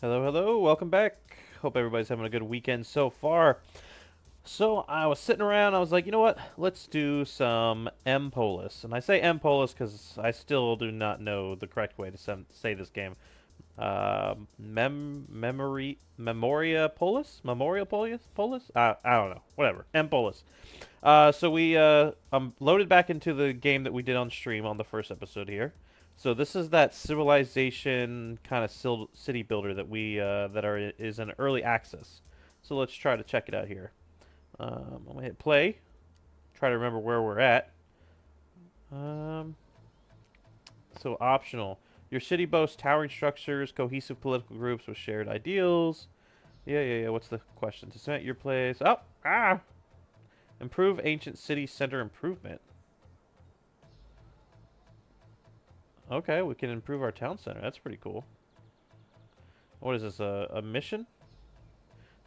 Hello, hello, welcome back. Hope everybody's having a good weekend so far. So I was sitting around, I was like, you know what? Let's do some MPolis. And I say MPolis because I still do not know the correct way to say this game. MemoriaPolis? Polis? I don't know. Whatever. MPolis. I'm loaded back into the game that we did on stream on the first episode here. So this is that civilization kind of city builder that is in early access. So let's try to check it out here. I'm gonna hit play. Try to remember where we're at. Um, so optional. Your city boasts towering structures, cohesive political groups with shared ideals. Yeah. What's the question? To cement your place. Improve ancient city center improvement. Okay, we can improve our town center. That's pretty cool. What is this? A mission?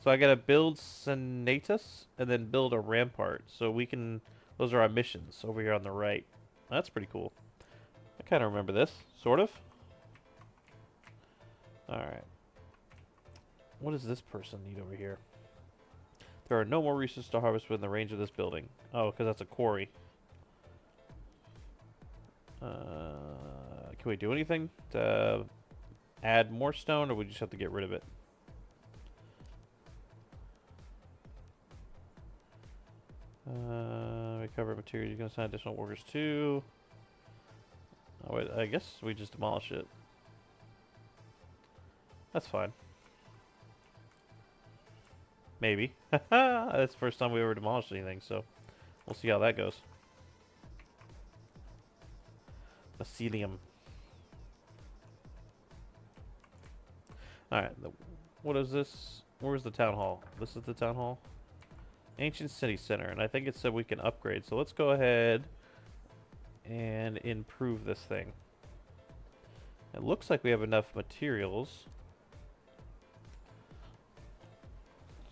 So I gotta build Senatus and then build a rampart. So we can. Those are our missions over here on the right. That's pretty cool. I kind of remember this, sort of. All right. What does this person need over here? There are no more resources to harvest within the range of this building. Oh, because that's a quarry. Can we do anything to add more stone, or we just have to get rid of it? Recover materials. You can assign additional workers too. Oh, wait, I guess we just demolish it. That's fine. Maybe. That's the first time we ever demolished anything, so we'll see how that goes. Mycelium. Alright, what is this? Where's the town hall? This is the town hall? Ancient City Center, and I think it said we can upgrade, so let's go ahead and improve this thing. It looks like we have enough materials.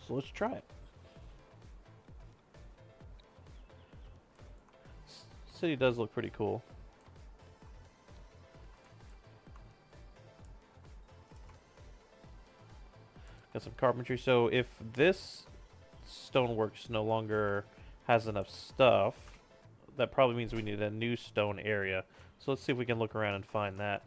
So let's try it. City does look pretty cool. Got some carpentry. So if this stoneworks no longer has enough stuff, that probably means we need a new stone area. So let's see if we can look around and find that.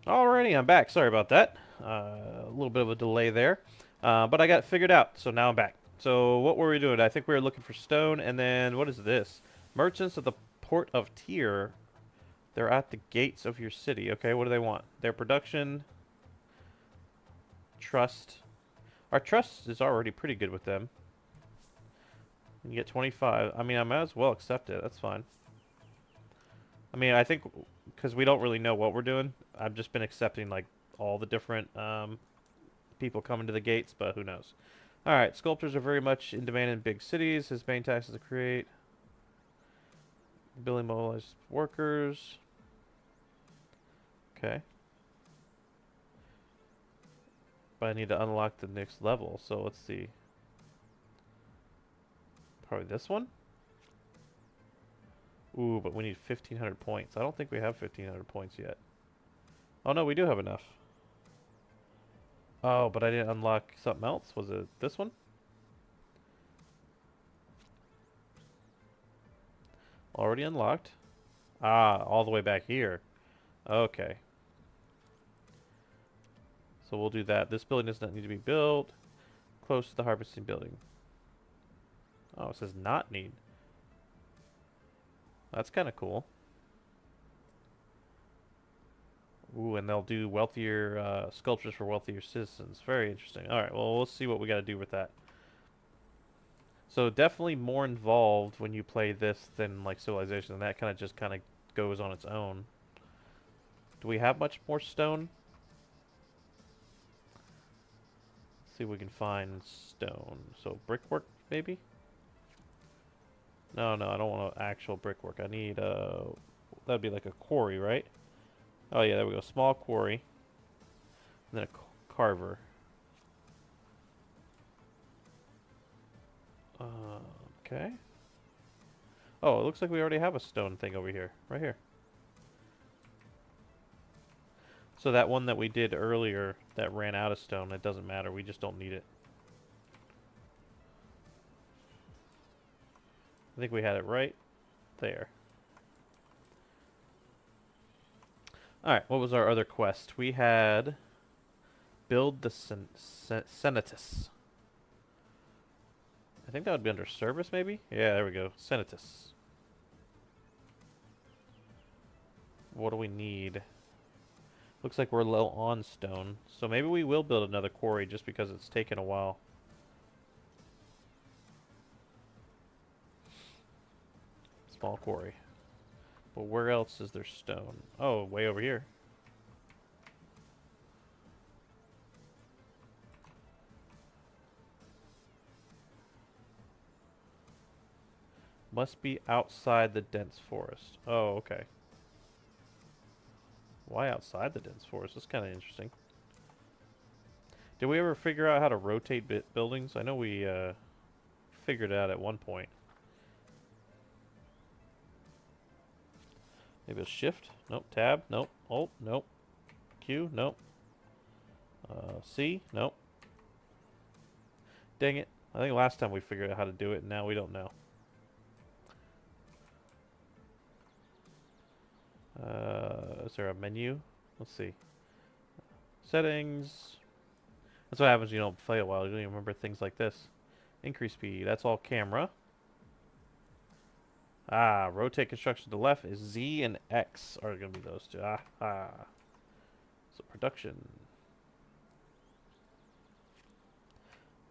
Alrighty, I'm back. Sorry about that. A little bit of a delay there. But I got it figured out, so now I'm back. So what were we doing? I think we were looking for stone, and then what is this? Merchants of the Port of Tyr. They're at the gates of your city. Okay, what do they want? Their production, trust. Our trust is already pretty good with them. You get 25. I mean, I might as well accept it. That's fine. I mean, I think because we don't really know what we're doing, I've just been accepting like all the different people coming to the gates, but who knows? All right, sculptors are very much in demand in big cities. His main task is to create, building mobilized workers. Okay. But I need to unlock the next level, so let's see. Probably this one? Ooh, but we need 1,500 points. I don't think we have 1,500 points yet. Oh no, we do have enough. Oh, but I didn't unlock something else. Was it this one? Already unlocked. Ah, all the way back here. Okay. So we'll do that. This building does not need to be built. Close to the harvesting building. Oh, it says not need. That's kind of cool. Ooh, and they'll do wealthier sculptures for wealthier citizens. Very interesting. All right, well, we'll see what we got to do with that. So definitely more involved when you play this than like Civilization, and that kind of goes on its own. Do we have much more stone? Let's see if we can find stone. So brickwork, maybe? No, no, I don't want actual brickwork. I need that'd be like a quarry, right? Oh yeah, there we go. Small quarry, and then a carver. Okay. Oh, it looks like we already have a stone thing over here, right here. So that one that we did earlier that ran out of stone, it doesn't matter. We just don't need it. I think we had it right there. Alright, what was our other quest? We had build the Senatus. I think that would be under service, maybe? Yeah, there we go. Senatus. What do we need? Looks like we're low on stone. So maybe we will build another quarry just because it's taken a while. Small quarry. But where else is there stone? Oh, way over here. Must be outside the dense forest. Oh, okay. Why outside the dense forest? That's kind of interesting. Did we ever figure out how to rotate buildings? I know we figured it out at one point. Maybe a shift? Nope. Tab? Nope. Alt? Nope. Q? Nope. C? Nope. Dang it. I think last time we figured out how to do it, and now we don't know. Is there a menu? Let's see. Settings. That's what happens when you don't play a while. You don't even remember things like this. Increase speed. That's all camera. Ah, rotate construction to the left is Z and X are going to be those two. Ah. So production.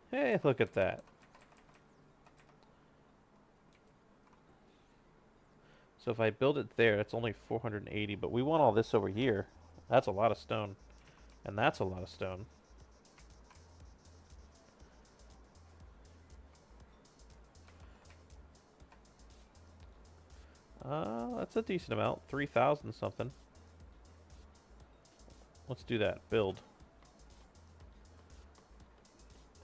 Hey, look at that. So if I build it there, it's only 480, but we want all this over here. That's a lot of stone. And that's a lot of stone. That's a decent amount. 3,000 something. Let's do that. Build.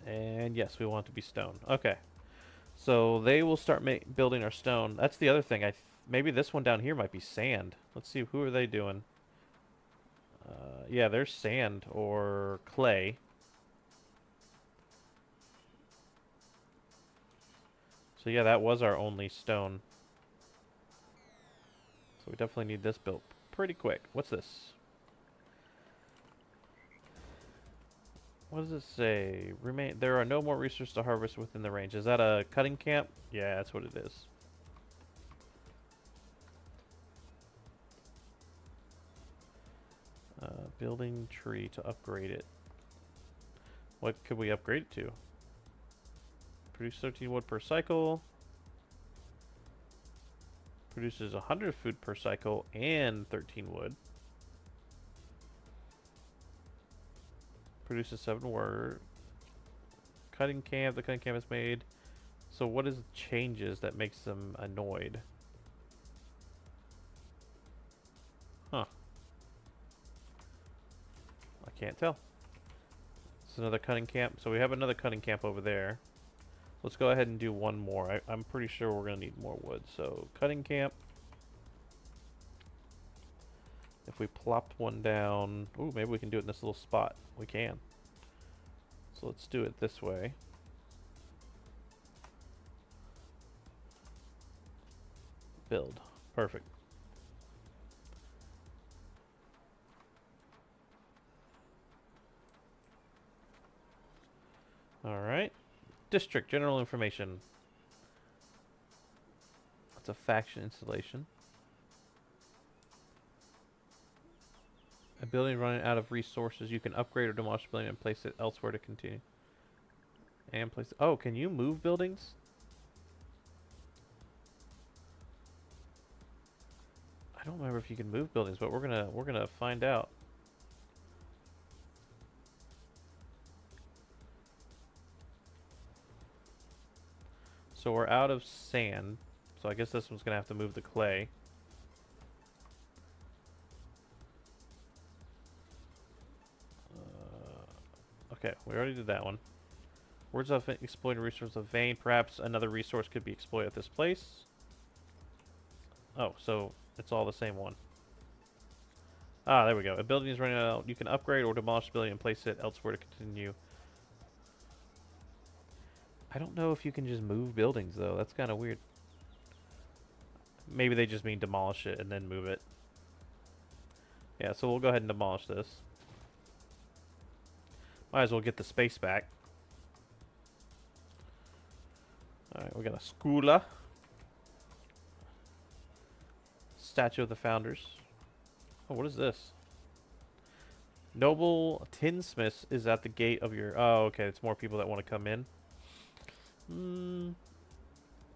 And yes, we want it to be stone. Okay. So they will start building our stone. That's the other thing. Maybe this one down here might be sand. Let's see. Who are they doing? Yeah, there's sand or clay. So yeah, that was our only stone. So we definitely need this built pretty quick. What's this? What does it say? There are no more resources to harvest within the range. Is that a cutting camp? Yeah, that's what it is. Building tree to upgrade it. What could we upgrade it to? Produce 13 wood per cycle. Produces 100 food per cycle and 13 wood. Produces 7 wood. Cutting camp. The cutting camp is made. So what is changes that makes them annoyed? Huh. I can't tell. It's another cutting camp. So we have another cutting camp over there. Let's go ahead and do one more. I'm pretty sure we're going to need more wood. So cutting camp. If we plopped one down... Ooh, maybe we can do it in this little spot. We can. So let's do it this way. Build. Perfect. Alright. District. General information. That's a faction installation. A building running out of resources. You can upgrade or demolish a building and place it elsewhere to continue. And place... Oh, can you move buildings? I don't remember if you can move buildings, but we're gonna find out. So we're out of sand. So I guess this one's gonna have to move the clay. Okay, we already did that one. Words of exploiting resource of vein. Perhaps another resource could be exploited at this place. Oh, so it's all the same one. Ah, there we go. A building is running out. You can upgrade or demolish the building and place it elsewhere to continue. I don't know if you can just move buildings, though. That's kind of weird. Maybe they just mean demolish it and then move it. Yeah, so we'll go ahead and demolish this. Might as well get the space back. Alright, we got a skula. Statue of the Founders. Oh, what is this? Noble Tinsmith is at the gate of your... Oh, okay, it's more people that want to come in.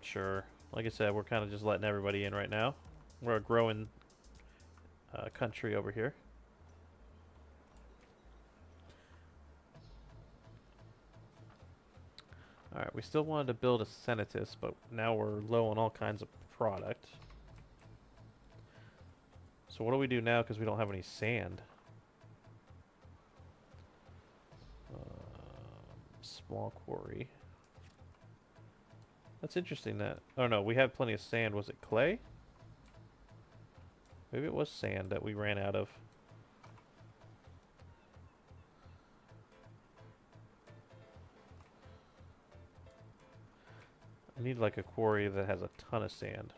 Sure. Like I said, we're kind of just letting everybody in right now. We're a growing country over here. Alright, we still wanted to build a Senatus, but now we're low on all kinds of product. So what do we do now because we don't have any sand? Small quarry. That's interesting that... Oh no, we had plenty of sand. Was it clay? Maybe it was sand that we ran out of. I need like a quarry that has a ton of sand.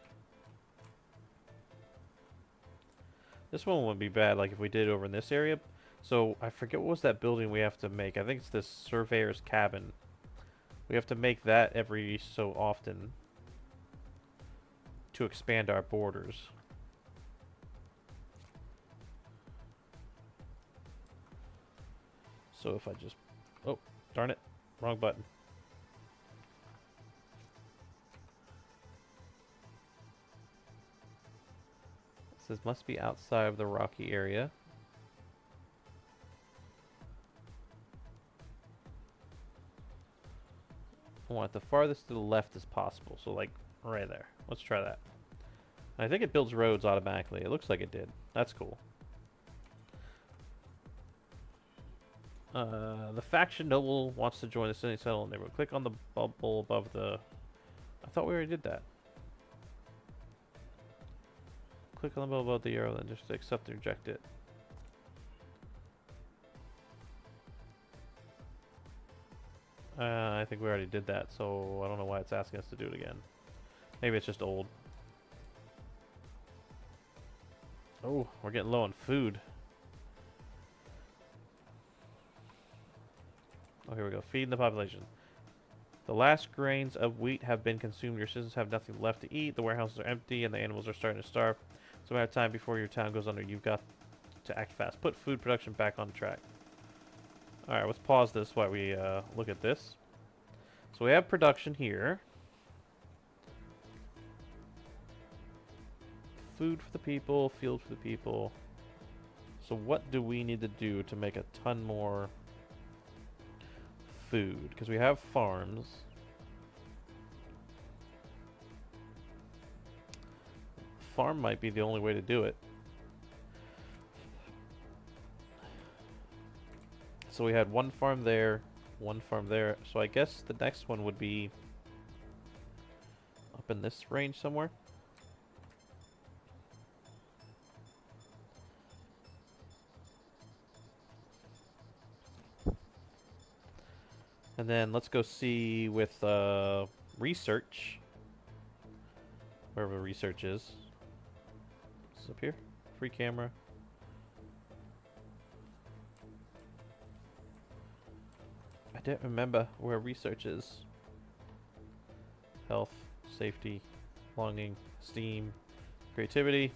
This one wouldn't be bad, like if we did over in this area. So I forget what was that building we have to make. I think it's this surveyor's cabin. We have to make that every so often to expand our borders. So if I just... Oh, darn it. Wrong button. It says must be outside of the rocky area. I want it the farthest to the left as possible. So like right there. Let's try that. I think it builds roads automatically. It looks like it did. That's cool. The faction noble wants to join the city settlement neighborhood. Click on the bubble above the... I thought we already did that. Click on the bubble above the arrow, then just accept and reject it. I think we already did that, so I don't know why it's asking us to do it again. Maybe it's just old. Oh, we're getting low on food. Oh, here we go. Feeding the population. The last grains of wheat have been consumed. Your citizens have nothing left to eat. The warehouses are empty, and the animals are starting to starve. It's a matter of time before your town goes under. You've got to act fast. Put food production back on track. Alright, let's pause this while we look at this. So we have production here. Food for the people, field for the people. So what do we need to do to make a ton more food? Because we have farms. Farm might be the only way to do it. So we had one farm there, one farm there. So I guess the next one would be up in this range somewhere. And then let's go see with research. Wherever research is. This is up here. Free camera. I don't remember where research is. Health, safety, longing, esteem, creativity.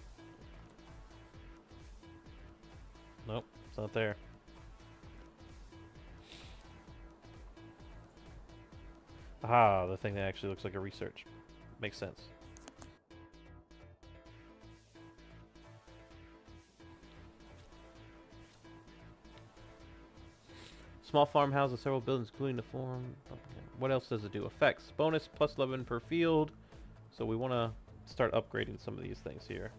Nope, it's not there. Aha, the thing that actually looks like a research. Makes sense. Small farmhouse with several buildings, including the farm. What else does it do? Effects. Bonus plus 11 per field. So we want to start upgrading some of these things here.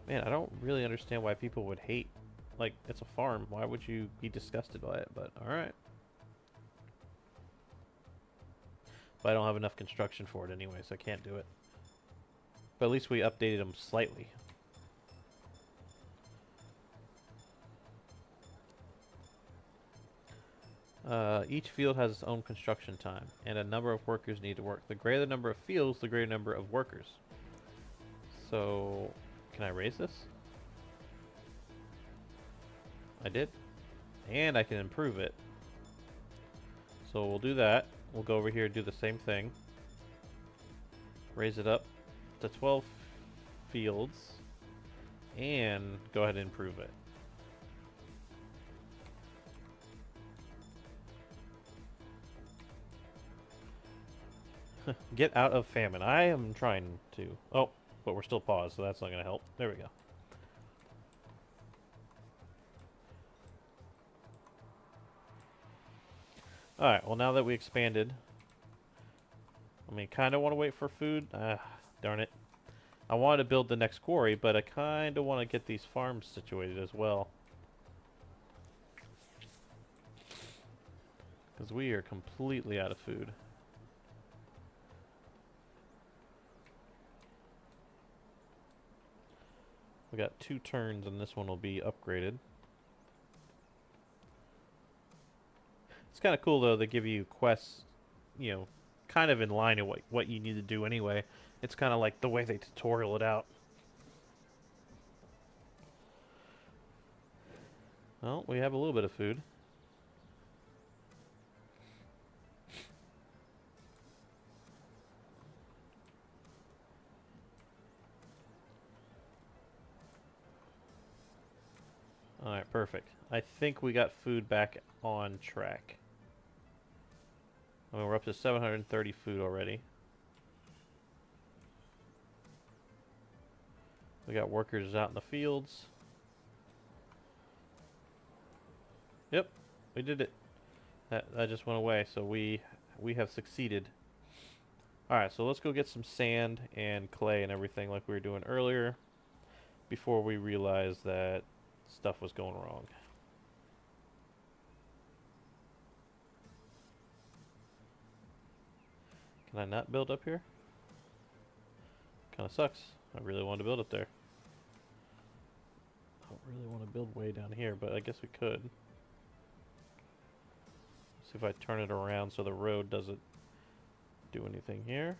Man, I don't really understand why people would hate. Like, it's a farm. Why would you be disgusted by it? But, alright. But I don't have enough construction for it anyway, so I can't do it. But at least we updated them slightly. Each field has its own construction time, and a number of workers need to work. The greater the number of fields, the greater number of workers. So, can I raise this? I did. And I can improve it. So we'll do that. We'll go over here and do the same thing. Raise it up to 12 fields. And go ahead and improve it. Get out of famine. I am trying to. Oh, but we're still paused, so that's not going to help. There we go. Alright, well now that we expanded, I mean, kind of want to wait for food. Darn it. I wanted to build the next quarry, but I kind of want to get these farms situated as well. Because we are completely out of food. We got 2 turns and this one will be upgraded. It's kind of cool though, they give you quests, you know, kind of in line with what you need to do anyway. It's kind of like the way they tutorial it out. Well, we have a little bit of food. Alright, perfect. I think we got food back on track. I mean, we're up to 730 food already. We got workers out in the fields. Yep, we did it. That just went away, so we have succeeded. Alright, so let's go get some sand and clay and everything like we were doing earlier before we realized that stuff was going wrong. Can I not build up here? Kinda sucks. I really wanted to build up there. I don't really want to build way down here, but I guess we could. See if I turn it around so the road doesn't do anything here.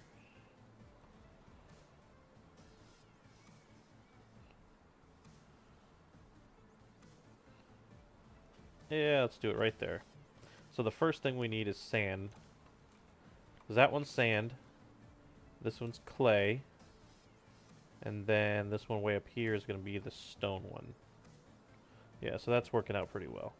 Yeah, let's do it right there. So the first thing we need is sand. 'Cause that one's sand. This one's clay. And then this one way up here is going to be the stone one. Yeah, so that's working out pretty well.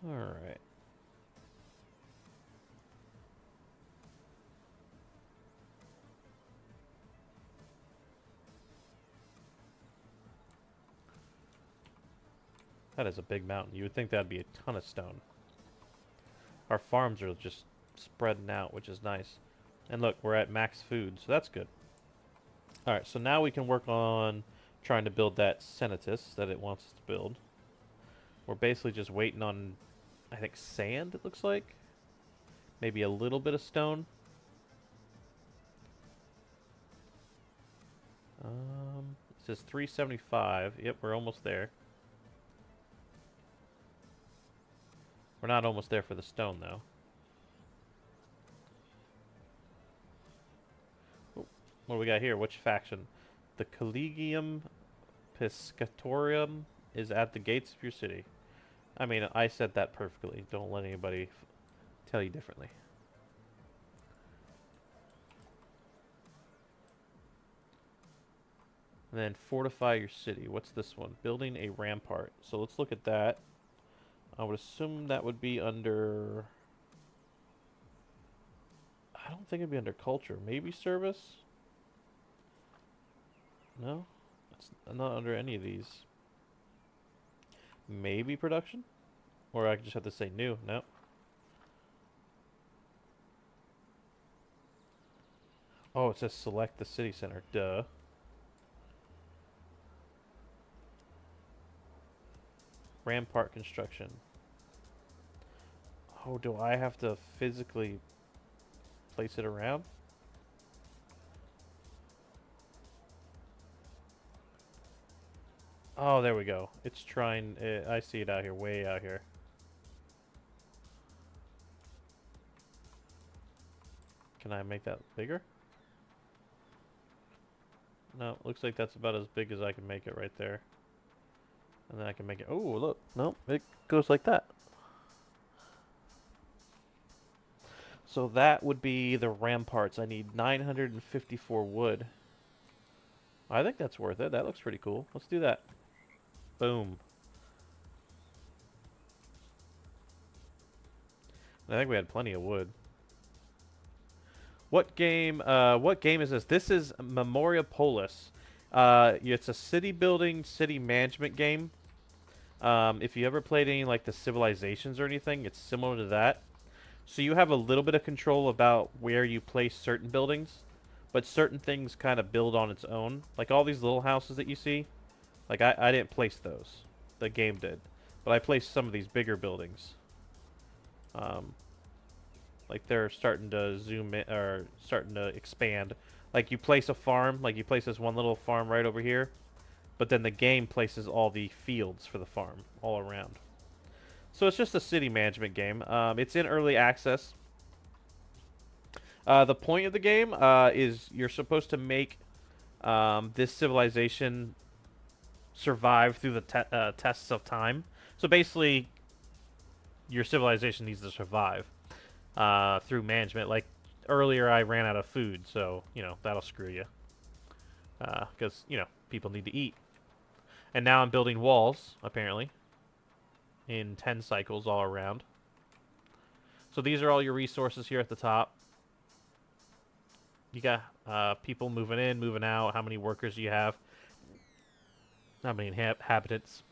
Alright. That is a big mountain. You would think that'd be a ton of stone. Our farms are just spreading out, which is nice. And look, we're at max food, so that's good. Alright, so now we can work on trying to build that Senatus that it wants us to build. We're basically just waiting on, I think, sand, it looks like. Maybe a little bit of stone. It says 375. Yep, we're almost there. We're not almost there for the stone, though. Oh, what do we got here? Which faction? The Collegium Piscatorium is at the gates of your city. I mean, I said that perfectly. Don't let anybody tell you differently. And then fortify your city. What's this one? Building a rampart. So let's look at that. I would assume that would be under... I don't think it'd be under culture. Maybe service? No? It's not under any of these. Maybe production? Or I could just have to say new. No. Oh, it says select the city center. Duh. Rampart construction. Oh, do I have to physically place it around? Oh, there we go. It's trying... I see it out here, way out here. Can I make that bigger? No, looks like that's about as big as I can make it right there. And then I can make it... Oh, look. No, it goes like that. So that would be the ramparts. I need 954 wood. I think that's worth it. That looks pretty cool. Let's do that. Boom. I think we had plenty of wood. What game is this? This is MemoriaPolis. It's a city building, city management game. If you ever played any like the Civilizations or anything, it's similar to that. So you have a little bit of control about where you place certain buildings, but certain things kind of build on its own. Like all these little houses that you see, like I didn't place those. The game did. But I placed some of these bigger buildings. Like they're starting to zoom in, or starting to expand. Like you place a farm, like you place this one little farm right over here, but then the game places all the fields for the farm all around. So it's just a city management game. It's in early access. The point of the game is you're supposed to make this civilization survive through the tests of time. So basically, your civilization needs to survive through management. Like earlier, I ran out of food, so you know that'll screw you because you know people need to eat. And now I'm building walls, apparently, in 10 cycles all around. So these are all your resources here at the top. You got people moving in, moving out, how many workers do you have, how many inhabitants.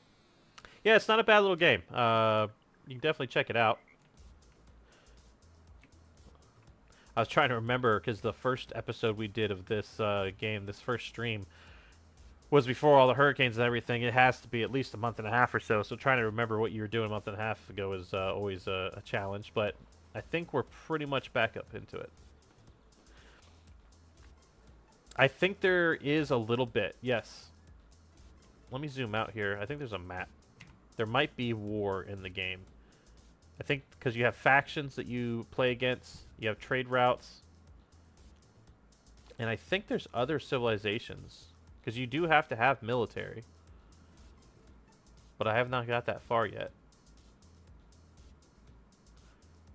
Yeah, it's not a bad little game. You can definitely check it out. I was trying to remember, because the first episode we did of this game, this first stream, was before all the hurricanes and everything. It has to be at least a month and a half or so. So trying to remember what you were doing a month and a half ago is always a challenge. But I think we're pretty much back up into it. I think there is a little bit, yes. Let me zoom out here. I think there's a map. There might be war in the game. I think because you have factions that you play against, you have trade routes, and I think there's other civilizations because you do have to have military, but I have not got that far yet.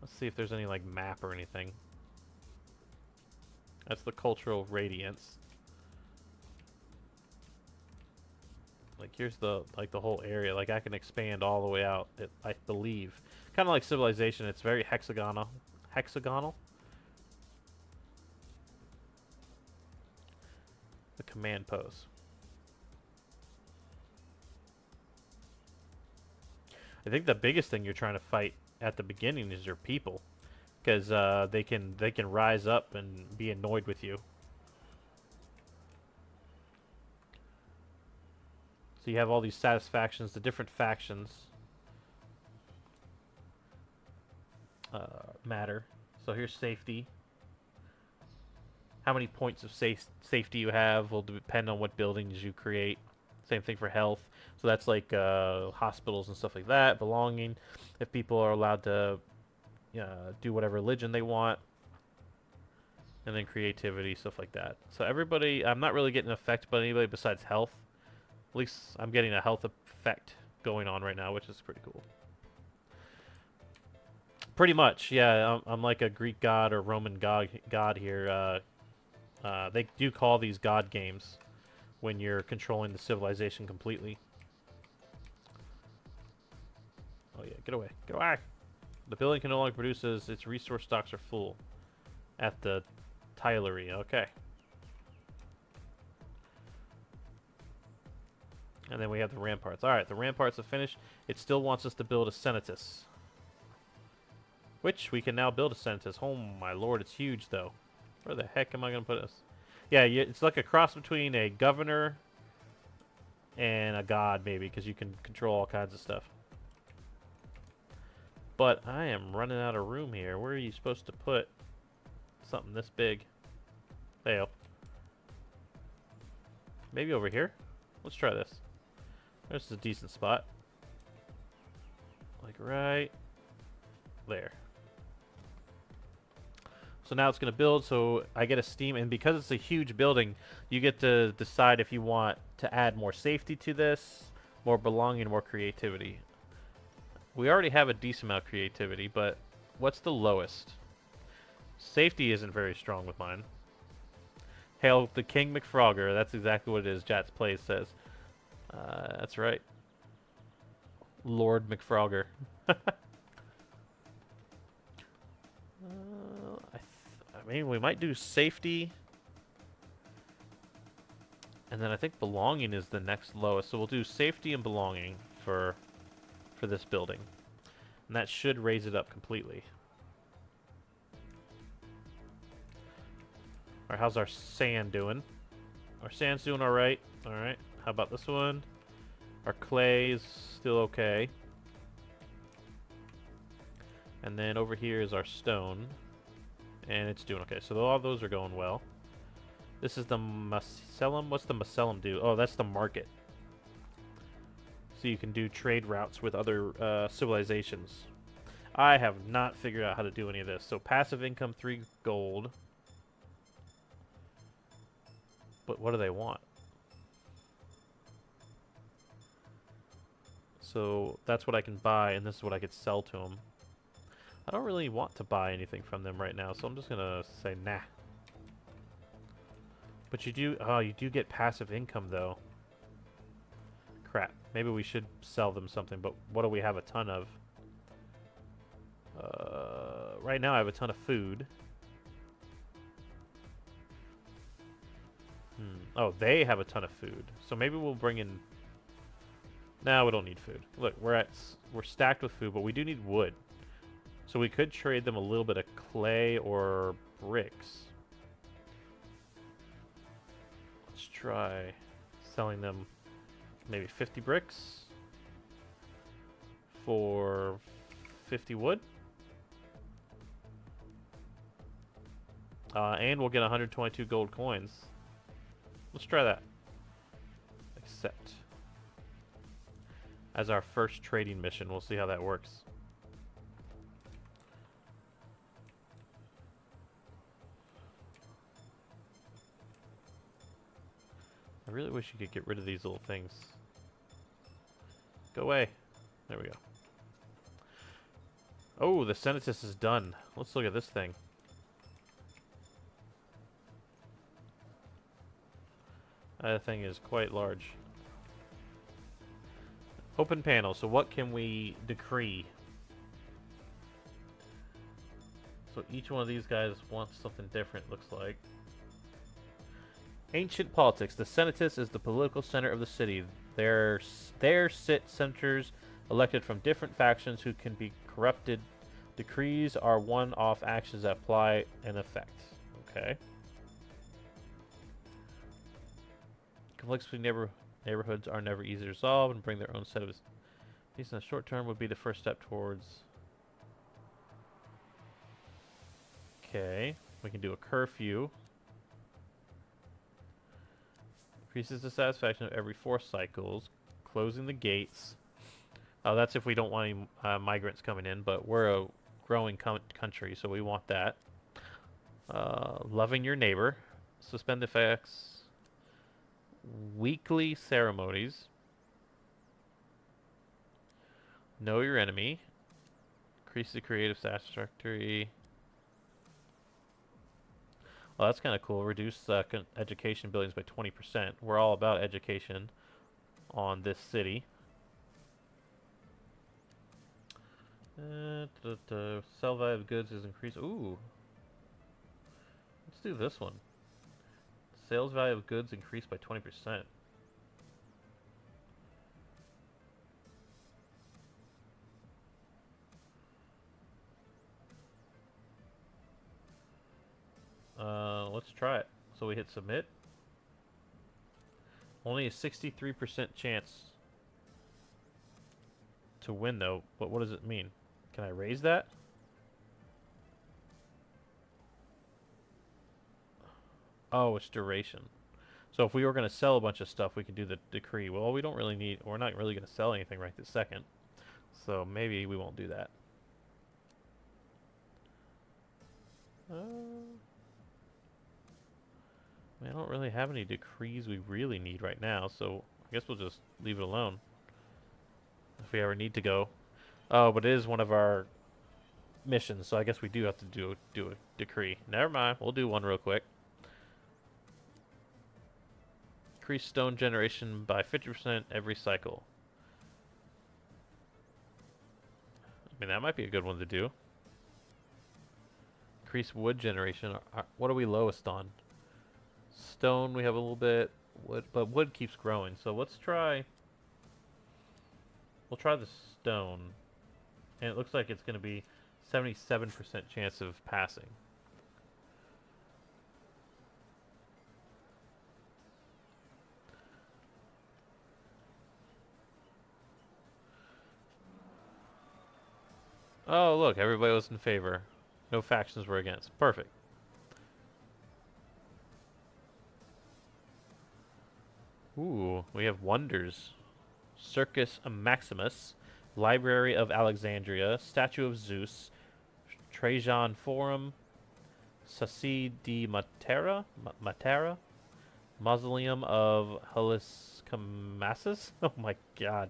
Let's see if there's any like map or anything. That's the cultural radiance. Like here's the whole area. Like I can expand all the way out. I believe, kind of like Civilization. It's very hexagonal. Hexagonal. The command post. I think the biggest thing you're trying to fight at the beginning is your people, because they can rise up and be annoyed with you. So you have all these satisfactions, the different factions matter. So here's safety. How many points of safety you have will depend on what buildings you create. Same thing for health. So that's like hospitals and stuff like that. Belonging, if people are allowed to do whatever religion they want. And then creativity, stuff like that. So everybody, I'm not really getting affected by anybody besides health. At least I'm getting a health effect going on right now, which is pretty cool. Pretty much, yeah. I'm like a Greek god or Roman god here. They do call these god games when you're controlling the civilization completely. Oh yeah, get away. Get away! The building can no longer produce as its resource stocks are full. At the tilery, okay. And then we have the ramparts. Alright, the ramparts are finished. It still wants us to build a senatus. Which we can now build a senatus. Oh my lord, it's huge though. Where the heck am I going to put this? Yeah, it's like a cross between a governor and a god, maybe, because you can control all kinds of stuff. But I am running out of room here. Where are you supposed to put something this big? There you go. Maybe over here? Let's try this. This is a decent spot. Like right there. So now it's going to build, so I get a steam, and because it's a huge building, you get to decide if you want to add more safety to this, more belonging, more creativity. We already have a decent amount of creativity, but what's the lowest? Safety isn't very strong with mine. Hail the King McFrogger. That's exactly what it is. Jats Plays says. That's right. Lord McFrogger. I mean, we might do safety. And then I think belonging is the next lowest. So we'll do safety and belonging for this building. And that should raise it up completely. Alright, how's our sand doing? Our sand's doing alright. Alright, how about this one? Our clay is still okay. And then over here is our stone. And it's doing okay. So all those are going well. This is the Macellum. What's the Macellum do? Oh, that's the market. So you can do trade routes with other civilizations. I have not figured out how to do any of this. So passive income, 3 gold. But what do they want? So that's what I can buy, and this is what I could sell to them. I don't really want to buy anything from them right now, so I'm just gonna say nah. But you do get passive income though. Crap. Maybe we should sell them something, but what do we have a ton of? Right now I have a ton of food. Oh, they have a ton of food. So maybe we'll bring in... No, we don't need food. Look, we're stacked with food, but we do need wood. So we could trade them a little bit of clay or bricks. Let's try selling them maybe 50 bricks for 50 wood. And we'll get 122 gold coins. Let's try that. Accept. As our first trading mission. We'll see how that works. I really wish you could get rid of these little things. Go away. There we go. Oh, the Senatus is done. Let's look at this thing. That thing is quite large. Open panel. So what can we decree? So each one of these guys wants something different, looks like. Ancient politics. The Senatus is the political center of the city. There sit senators elected from different factions who can be corrupted. Decrees are one-off actions that apply in effect. Okay. Conflicts between neighborhoods are never easy to resolve and bring their own set of... These in the short term would be the first step towards... Okay. We can do a curfew. Increases the satisfaction of every 4 cycles. Closing the gates. Oh, that's if we don't want any migrants coming in, but we're a growing country, so we want that. Loving your neighbor. Suspend effects. Weekly ceremonies. Know your enemy. Increase the creative satisfactory. Well, that's kind of cool. Reduce education billings by 20%. We're all about education on this city. Sell value of goods is increased. Ooh. Let's do this one. Sales value of goods increased by 20%. Let's try it. So we hit submit. Only a 63% chance to win though, but what does it mean? Can I raise that? Oh, it's duration. So if we were going to sell a bunch of stuff, we could do the decree. Well, we don't really need, we're not really going to sell anything right this second. So maybe we won't do that. I don't really have any decrees we really need right now, so I guess we'll just leave it alone. If we ever need to go. Oh, but it is one of our missions, so I guess we do have to do a decree. Never mind, we'll do one real quick. Increase stone generation by 50% every cycle. I mean, that might be a good one to do. Increase wood generation. What are we lowest on? Stone, we have a little bit. Wood, but wood keeps growing, so let's try... We'll try the stone. And it looks like it's going to be 77% chance of passing. Oh, look, everybody was in favor. No factions were against. Perfect. Ooh, we have wonders. Circus Maximus, Library of Alexandria, Statue of Zeus, Trajan Forum, Sassi di Matera, Mausoleum of Heliscamasus. Oh my god.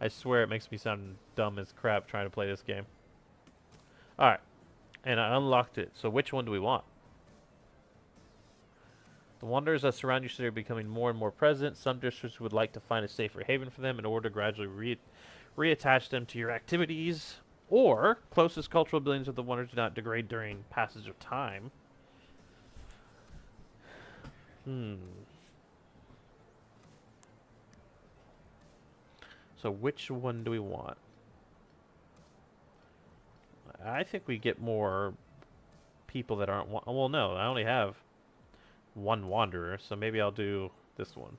I swear it makes me sound dumb as crap trying to play this game. Alright. And I unlocked it. So which one do we want? The wonders that surround your city are becoming more and more present. Some districts would like to find a safer haven for them in order to gradually reattach them to your activities. Or, closest cultural buildings of the wonders do not degrade during passage of time. So which one do we want? I think we get more people that aren't... Well, no, I only have one wanderer, so maybe I'll do this one.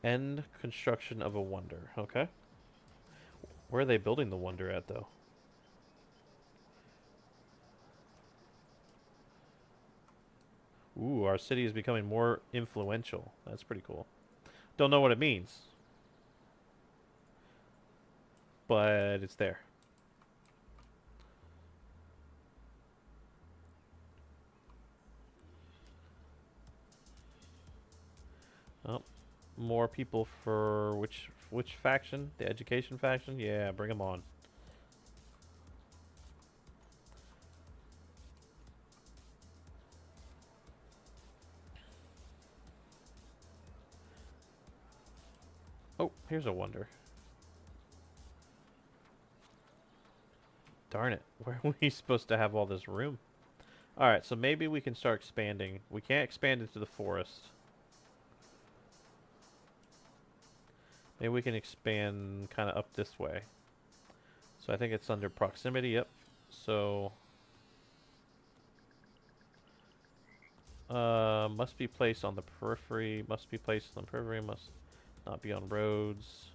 End construction of a wonder. Okay. Where are they building the wonder at, though? Ooh, our city is becoming more influential. That's pretty cool. Don't know what it means, but it's there. Oh, more people for which faction? The education faction? Yeah, bring them on. Oh, here's a wonder. Darn it. Where are we supposed to have all this room? Alright, so maybe we can start expanding. We can't expand into the forest. Maybe we can expand kind of up this way. So I think it's under proximity, yep. So, must be placed on the periphery, must be placed on the periphery, must not be on roads.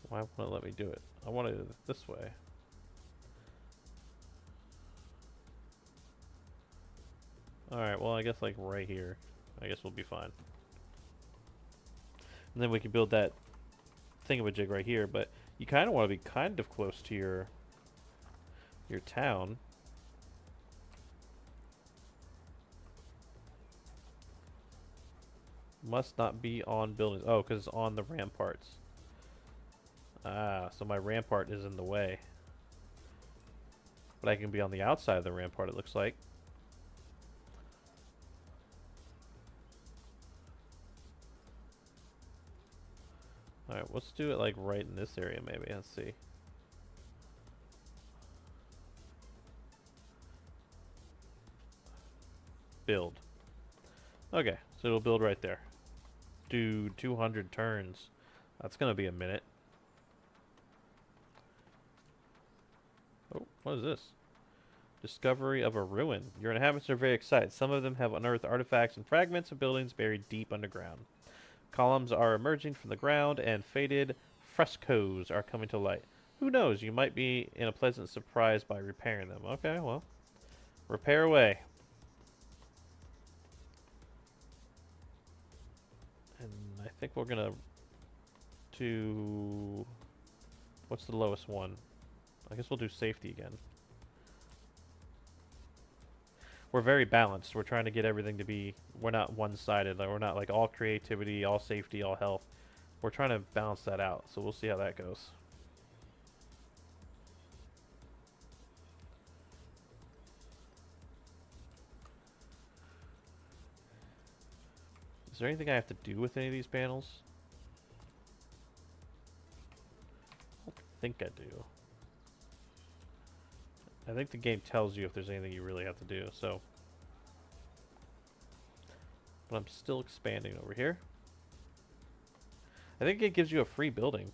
Why won't it let me do it? I want it this way. Alright, well I guess like right here. I guess we'll be fine. And then we can build that thingamajig right here, but you kind of want to be kind of close to your town. Must not be on buildings. Oh, because it's on the ramparts. Ah, so my rampart is in the way. But I can be on the outside of the rampart, it looks like. Alright, let's do it like right in this area maybe. Let's see. Build. Okay, so it'll build right there. Do 200 turns. That's gonna be a minute. Oh, what is this? Discovery of a ruin. Your inhabitants are very excited. Some of them have unearthed artifacts and fragments of buildings buried deep underground. Columns are emerging from the ground, and faded frescoes are coming to light. Who knows? You might be in a pleasant surprise by repairing them. Okay, well, repair away. And I think we're gonna do... What's the lowest one? I guess we'll do safety again. We're very balanced. We're trying to get everything to be... We're not one-sided. Like, we're not like all creativity, all safety, all health. We're trying to balance that out, so we'll see how that goes. Is there anything I have to do with any of these panels? I don't think I do. I think the game tells you if there's anything you really have to do, so... But I'm still expanding over here. I think it gives you a free building.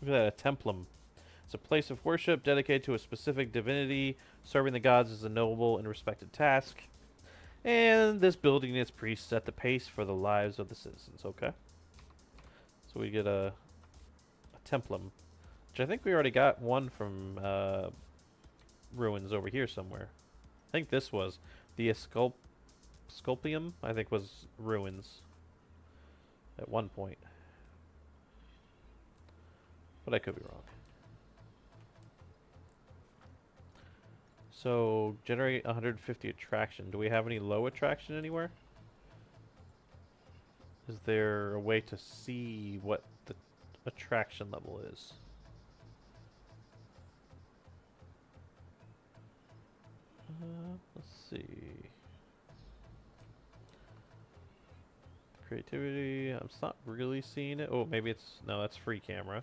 Look at that, a templum. It's a place of worship dedicated to a specific divinity. Serving the gods is a noble and respected task. And this building and its priests set the pace for the lives of the citizens. Okay. So we get a templum. Which I think we already got one from ruins over here somewhere. I think this was the Sculpium, I think, was ruins at one point. But I could be wrong. So, generate 150 attraction. Do we have any low attraction anywhere? Is there a way to see what the attraction level is? Let's see. Creativity. I'm not really seeing it. Oh, maybe it's... No, that's free camera.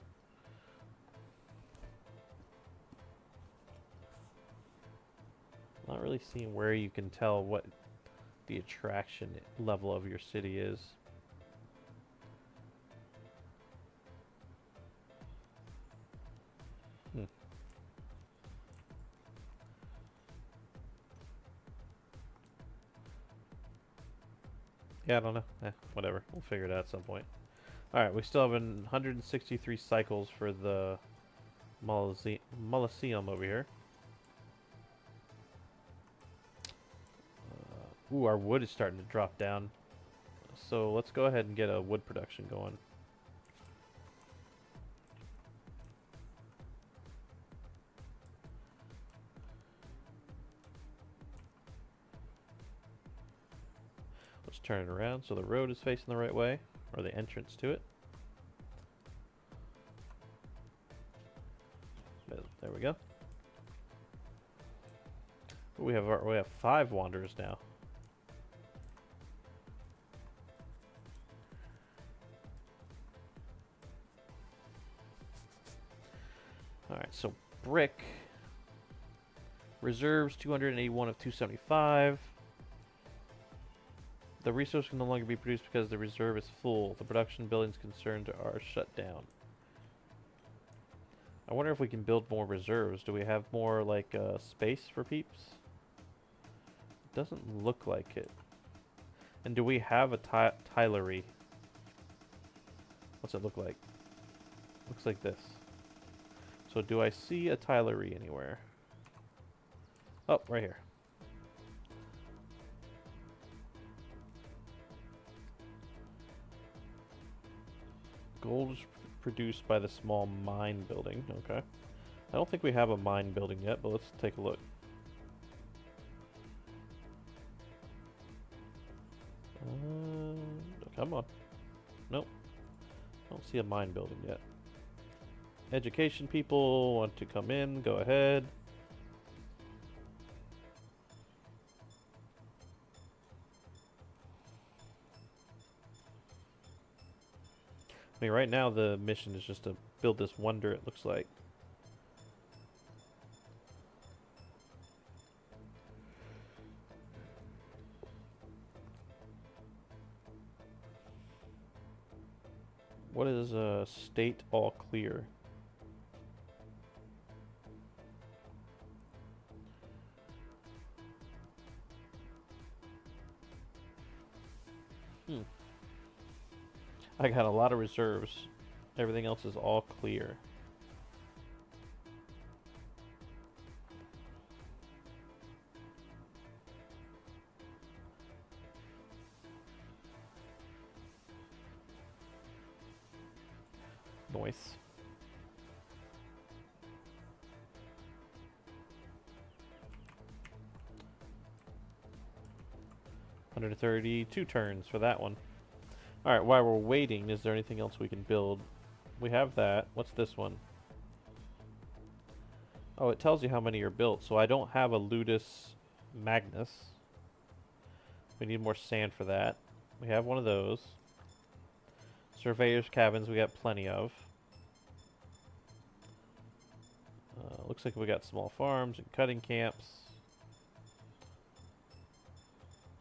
Not really seeing where you can tell what the attraction level of your city is. Yeah, I don't know. Whatever. We'll figure it out at some point. Alright, we still have 163 cycles for the Molosseum over here. Ooh, our wood is starting to drop down. So let's go ahead and get a wood production going. Let's turn it around so the road is facing the right way, or the entrance to it. There we go. We have 5 wanderers now. All right, so brick reserves 281 of 275. The resource can no longer be produced because the reserve is full. The production buildings concerned are shut down. I wonder if we can build more reserves. Do we have more, like, space for peeps? It doesn't look like it. And do we have a tilery? What's it look like? Looks like this. So do I see a tilery anywhere? Oh, right here. Gold is produced by the small mine building. Okay. I don't think we have a mine building yet, but let's take a look. Come on. Nope. I don't see a mine building yet. Education people want to come in. Go ahead. I mean, right now the mission is just to build this wonder, it looks like. What is state all clear? I got a lot of reserves. Everything else is all clear. Noise. $132 turns for that one. Alright, while we're waiting, is there anything else we can build? We have that. What's this one? Oh, it tells you how many are built, so I don't have a Ludus Magnus. We need more sand for that. We have one of those. Surveyor's cabins we got plenty of. Looks like we got small farms and cutting camps.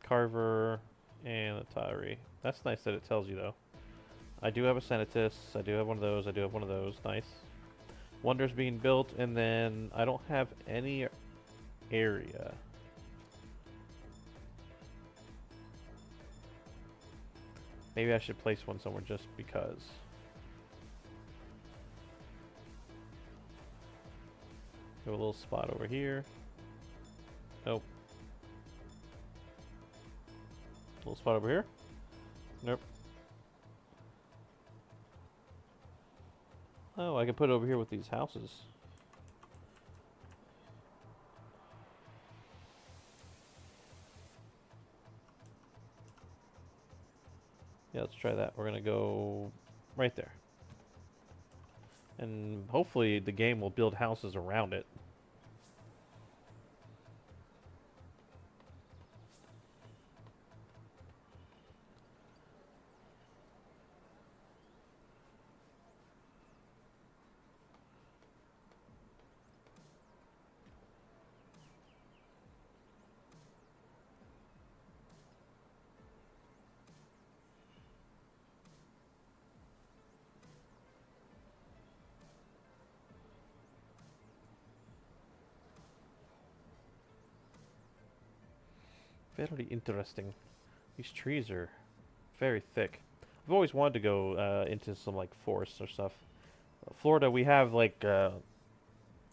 Carver and a Tyree. That's nice that it tells you, though. I do have a Senatus. I do have one of those. I do have one of those. Nice. Wonders being built, and then I don't have any area. Maybe I should place one somewhere just because. Have a little spot over here. Nope. Little spot over here. Nope. Oh, I can put it over here with these houses. Yeah, let's try that. We're gonna go right there. And hopefully the game will build houses around it. Very interesting. These trees are very thick. I've always wanted to go into some like forests or stuff. Florida, we have like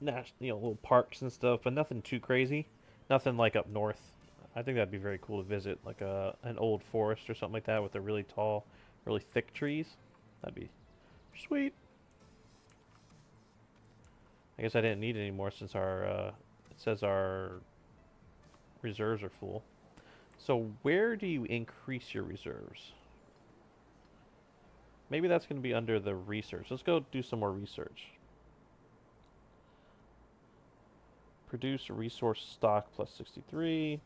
little parks and stuff, but nothing too crazy. Nothing like up north. I think that'd be very cool to visit, like an old forest or something like that with the really tall, really thick trees. That'd be sweet. I guess I didn't need any more since our it says our reserves are full. So where do you increase your reserves? Maybe that's going to be under the research. Let's go do some more research. Produce resource stock plus 63.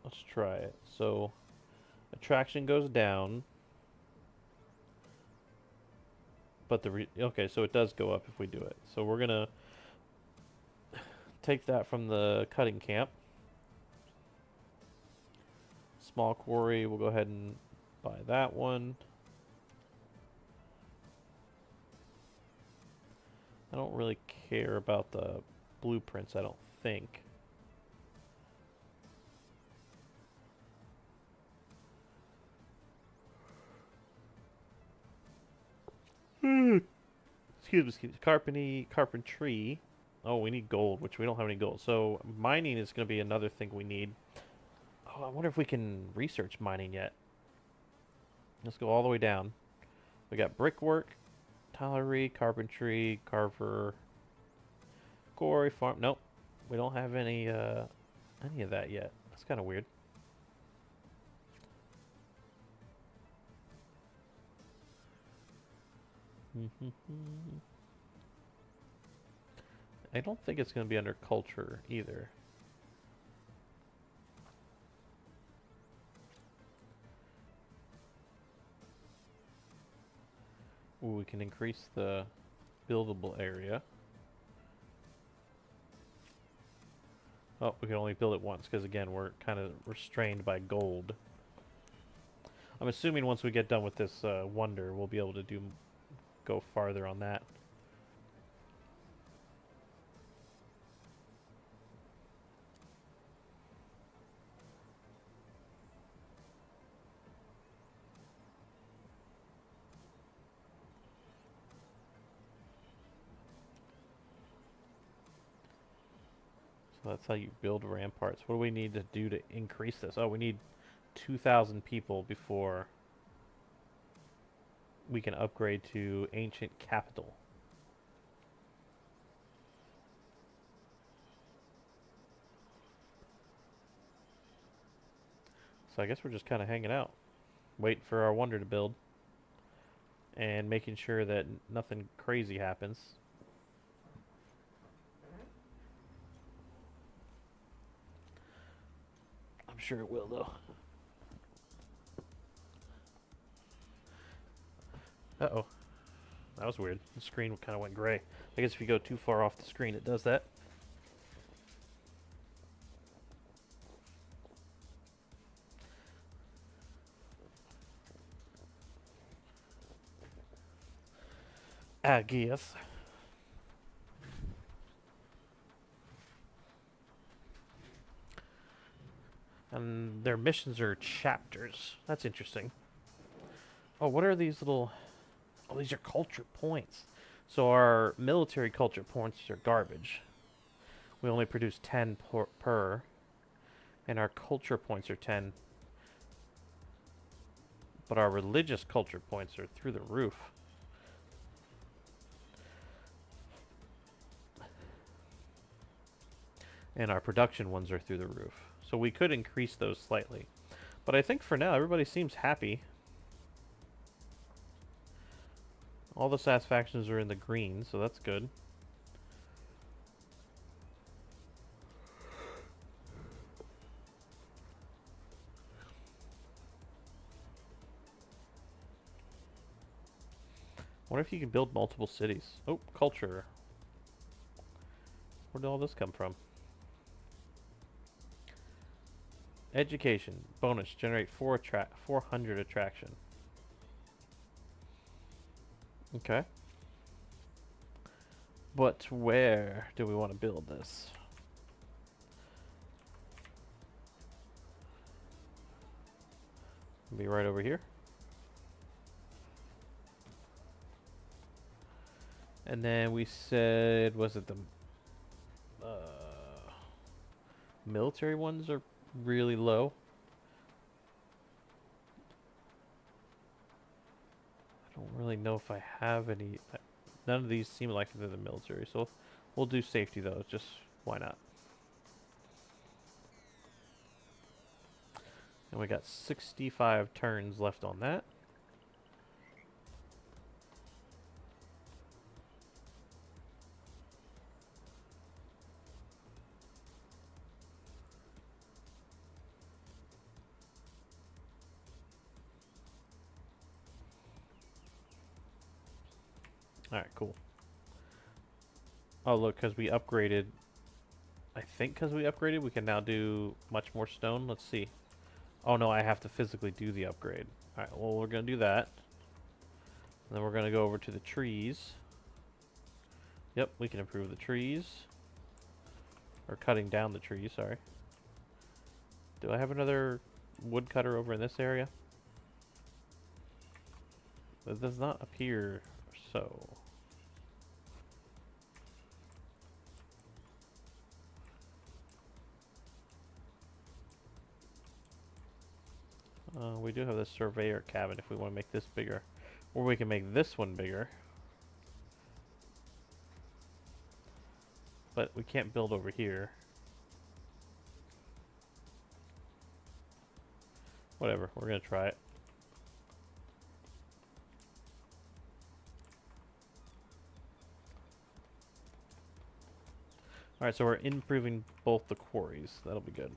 Let's try it. So attraction goes down, but okay, so it does go up if we do it. So we're gonna take that from the cutting camp. Small quarry, we'll go ahead and buy that one. I don't really care about the blueprints, I don't think. Excuse me. Carpentry. Oh, we need gold, which we don't have any gold. So mining is going to be another thing we need. Oh, I wonder if we can research mining yet. Let's go all the way down. We got brickwork, tilery, carpentry, carver, quarry, farm. Nope, we don't have any of that yet. That's kind of weird. I don't think it's going to be under culture either. Ooh, we can increase the buildable area. Oh, we can only build it once because, again, we're kind of restrained by gold. I'm assuming once we get done with this wonder, we'll be able to go farther on that. So that's how you build ramparts. What do we need to do to increase this? Oh, we need 2,000 people before we can upgrade to ancient capital. So I guess we're just kind of hanging out, waiting for our wonder to build, and making sure that nothing crazy happens. I'm sure it will, though. Uh-oh. That was weird. The screen kind of went gray. I guess if you go too far off the screen, it does that. I guess. And their missions are chapters. That's interesting. Oh, what are these little... Oh, these are culture points. So our military culture points are garbage. We only produce 10 per. And our culture points are 10. But our religious culture points are through the roof. And our production ones are through the roof. So we could increase those slightly. But I think for now, everybody seems happy. All the satisfactions are in the green, so that's good. I wonder if you can build multiple cities. Oh, culture. Where did all this come from? Education. Bonus. Generate 400 attraction. Okay. But where do we want to build this? Be right over here. And then we said, was it the military ones are really low? I don't really know if I have any. None of these seem like they're the military, so We'll do safety though, just why not? And we got 65 turns left on that. Alright, cool. Oh, look, because we upgraded. I think because we upgraded, we can now do much more stone. Let's see. Oh, no, I have to physically do the upgrade. Alright, well, we're going to do that. And then we're going to go over to the trees. Yep, we can improve the trees. Or cutting down the trees, sorry. Do I have another woodcutter over in this area? It does not appear so. We do have the surveyor cabin if we want to make this bigger. Or we can make this one bigger. But we can't build over here. Whatever, we're going to try it. Alright, so we're improving both the quarries. That'll be good.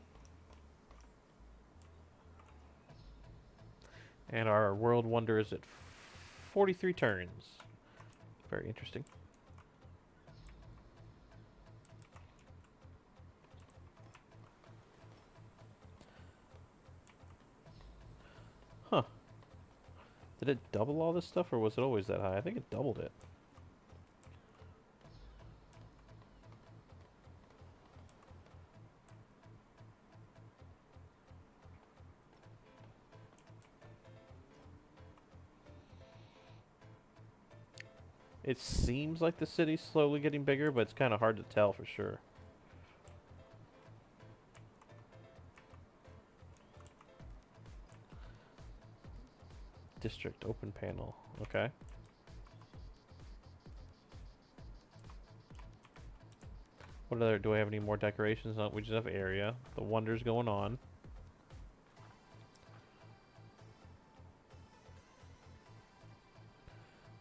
And our world wonder is at 43 turns. Very interesting. Huh. Did it double all this stuff, or was it always that high? I think it doubled it. It seems like the city's slowly getting bigger, but it's kind of hard to tell for sure. District open panel. Okay. What other? Do I have any more decorations? No, we just have area. The wonder's going on.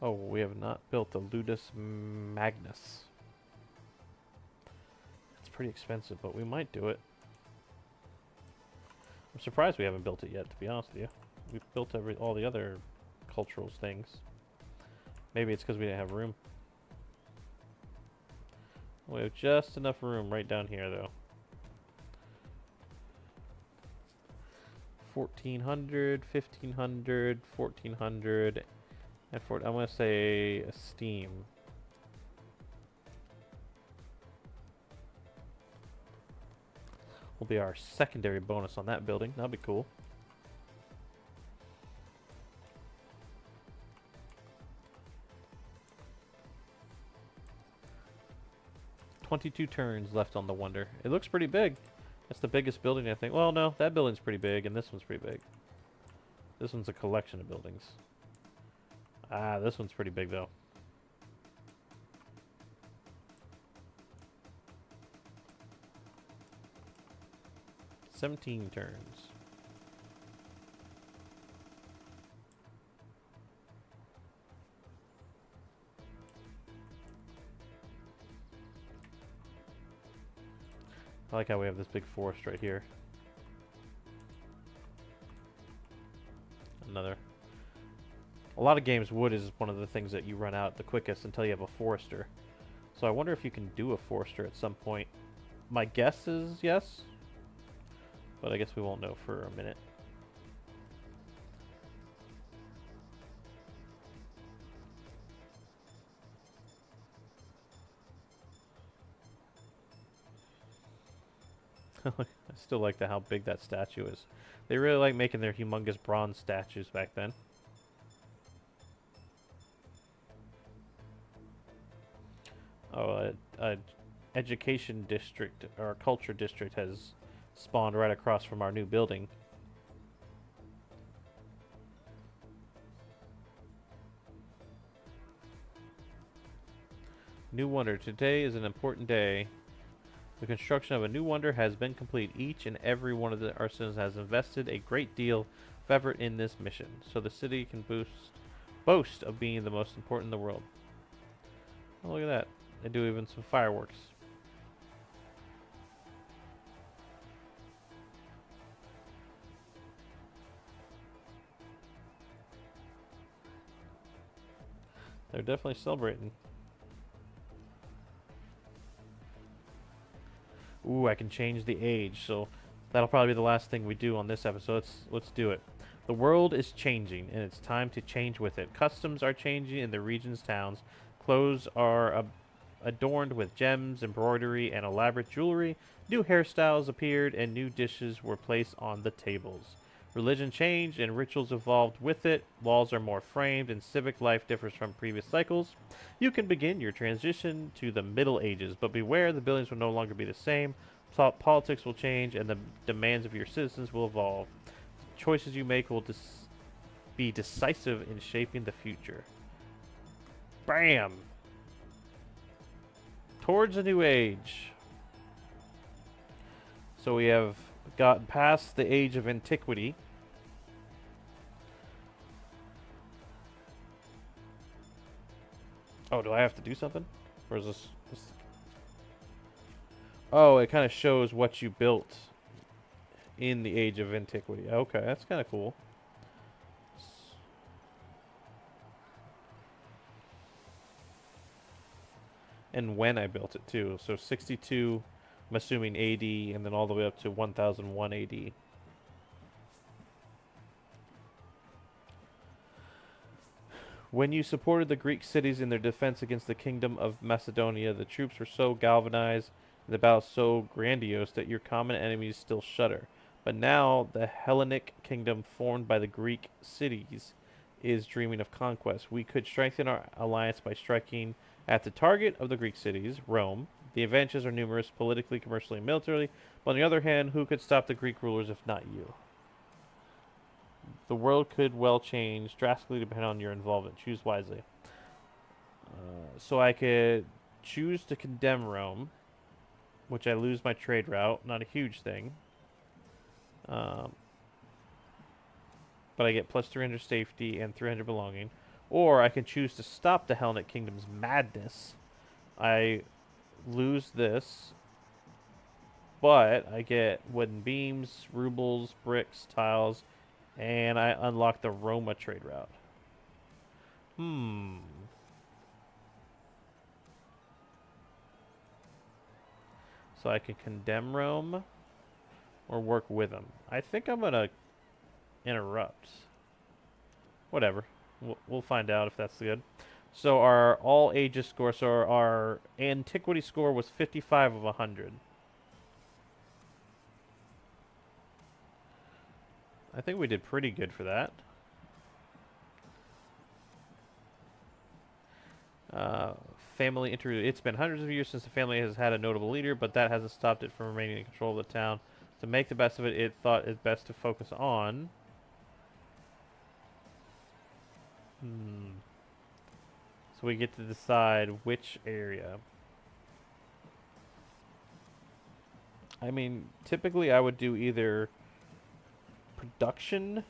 Oh, we have not built the Ludus Magnus. It's pretty expensive, but we might do it. I'm surprised we haven't built it yet, to be honest with you. We've built all the other cultural things. Maybe it's because we didn't have room. We have just enough room right down here, though. 1,400, 1,500, 1,400, and I'm going to say a steam. Will be our secondary bonus on that building. That'll be cool. "22 turns left on the wonder." It looks pretty big. That's the biggest building, I think. Well, no, that building's pretty big, and this one's pretty big. This one's a collection of buildings. Ah, this one's pretty big, though. "17 turns. I like how we have this big forest right here. Another. A lot of games, wood is one of the things that you run out the quickest until you have a forester. So I wonder if you can do a forester at some point. My guess is yes, but I guess we won't know for a minute. I still like how big that statue is. They really like making their humongous bronze statues back then. Oh, a education district or a culture district has spawned right across from our new building. New wonder. Today is an important day. The construction of a new wonder has been complete. Each and every one of our citizens has invested a great deal of effort in this mission, so the city can boast of being the most important in the world. Oh, look at that. They do even some fireworks. They're definitely celebrating. Ooh, I can change the age, so that'll probably be the last thing we do on this episode. Let's do it. The world is changing, and it's time to change with it. Customs are changing in the region's towns. Clothes are adorned with gems, embroidery, and elaborate jewelry. New hairstyles appeared, and new dishes were placed on the tables. Religion changed, and rituals evolved with it. Laws are more framed, and civic life differs from previous cycles. You can begin your transition to the Middle Ages, but beware, the buildings will no longer be the same. Politics will change, and the demands of your citizens will evolve. The choices you make will be decisive in shaping the future. Bam! Towards a new age. So we have gotten past the age of antiquity. Oh, do I have to do something? Or is this... Oh, it kind of shows what you built in the age of antiquity. Okay, that's kind of cool. And when I built it, too. So 62, I'm assuming AD, and then all the way up to 1001 AD. When you supported the Greek cities in their defense against the kingdom of Macedonia, the troops were so galvanized and the battle so grandiose that your common enemies still shudder. But now the Hellenic kingdom formed by the Greek cities is dreaming of conquest. We could strengthen our alliance by striking at the target of the Greek cities, Rome. The advantages are numerous politically, commercially, and militarily. But on the other hand, who could stop the Greek rulers if not you? The world could well change drastically depending on your involvement. Choose wisely. So I could choose to condemn Rome, which I lose my trade route. Not a huge thing. But I get plus 300 safety and 300 belonging. Or I can choose to stop the Hellenic Kingdom's madness. I lose this, but I get wooden beams, rubles, bricks, tiles, and I unlock the Roma trade route. So I can condemn Rome or work with them. I think I'm going to interrupt. Whatever. We'll find out if that's good. So our all ages score, so our antiquity score was 55 of 100. I think we did pretty good for that. Family interview. It's been hundreds of years since the family has had a notable leader, but that hasn't stopped it from remaining in control of the town. To make the best of it, it thought it best to focus on... So we get to decide which area. I mean, typically I would do either production,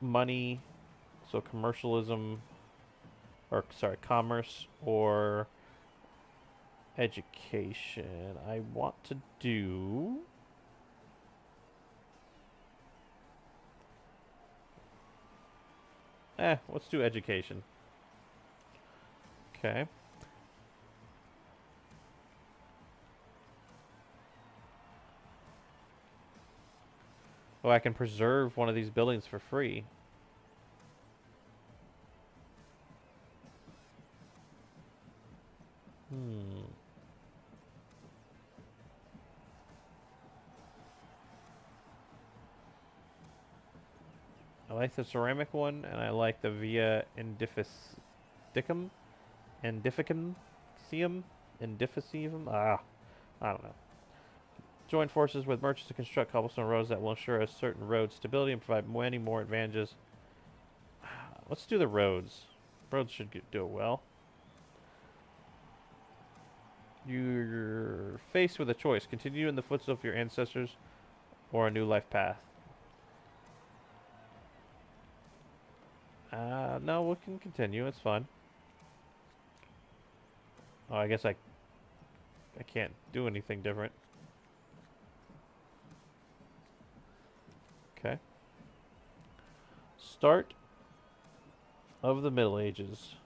money, so commercialism, or sorry, commerce, or education. I want to do... let's do education. Okay. Oh, I can preserve one of these buildings for free. I like the ceramic one, and I like the Via Indificum? Indificum? Ah, I don't know. Join forces with merchants to construct cobblestone roads that will ensure a certain road stability and provide many more advantages. Let's do the roads. Roads should do it well. You're faced with a choice. Continue in the footsteps of your ancestors or a new life path. No, we can continue. It's fine. Oh, I guess I can't do anything different. Okay. Start of the Middle Ages.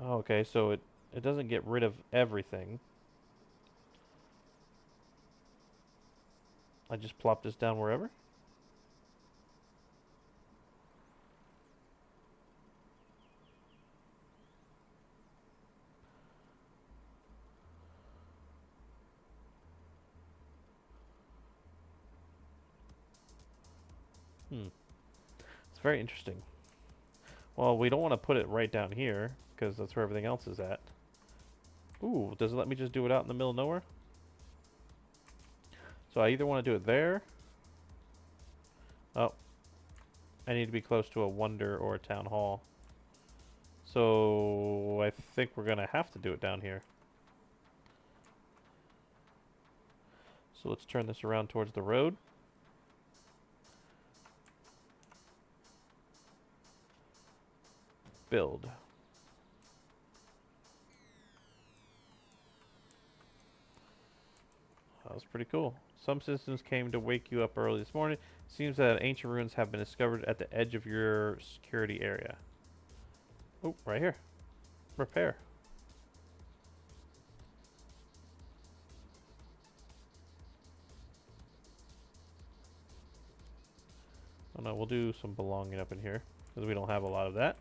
Oh, okay, so it doesn't get rid of everything. I just plop this down wherever. It's very interesting. Well, we don't want to put it right down here, because that's where everything else is at. Ooh, does it let me just do it out in the middle of nowhere? So I either want to do it there. Oh. I need to be close to a wonder or a town hall. So I think we're going to have to do it down here. So let's turn this around towards the road. Build. That was pretty cool. Some citizens came to wake you up early this morning. Seems that ancient ruins have been discovered at the edge of your security area. Oh, right here. Repair. Oh no, we'll do some belonging up in here, because we don't have a lot of that.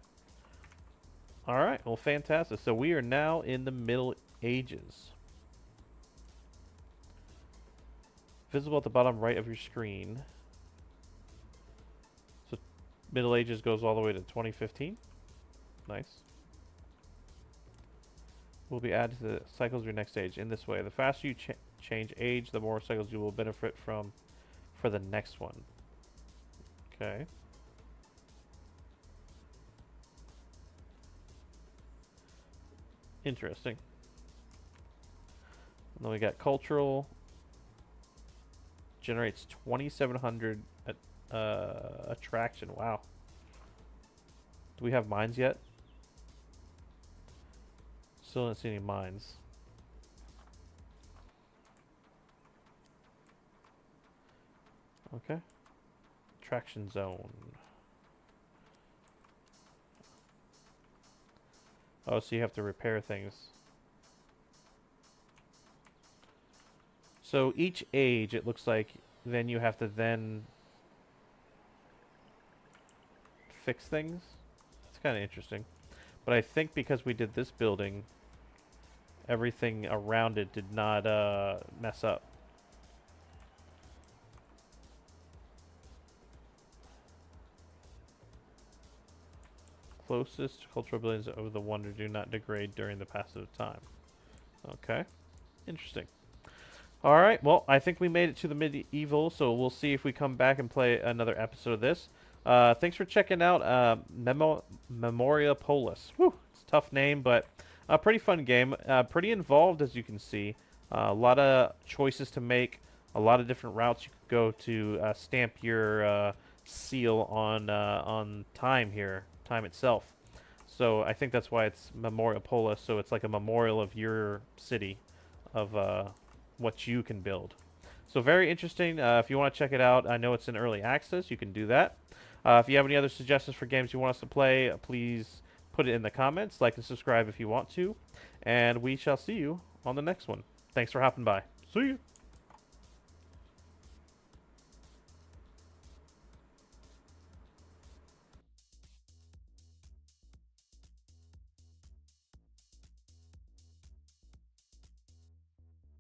Alright, well fantastic. So we are now in the Middle Ages. Visible at the bottom right of your screen. So Middle Ages goes all the way to 2015. Nice. Will be added to the cycles of your next age in this way. The faster you change age, the more cycles you will benefit from for the next one. Okay. Interesting. And then we got cultural. Generates 2,700 attraction. Wow. Do we have mines yet? Still don't see any mines. Okay. Attraction zone. Oh, so you have to repair things. So each age, it looks like, then you have to then fix things. It's kind of interesting. But I think because we did this building, everything around it did not mess up. Closest cultural buildings of the wonder do not degrade during the passage of time. Okay. Interesting. Alright, well, I think we made it to the medieval, so we'll see if we come back and play another episode of this. Thanks for checking out MemoriaPolis. Whew, it's a tough name, but a pretty fun game. Pretty involved, as you can see. A lot of choices to make, a lot of different routes you could go to stamp your seal on time here, time itself. So I think that's why it's MemoriaPolis, so it's like a memorial of your city, of what you can build. So very interesting. If you want to check it out, I know it's in early access. You can do that. If you have any other suggestions for games you want us to play, please put it in the comments. Like and subscribe if you want to. And we shall see you on the next one. Thanks for hopping by. See you.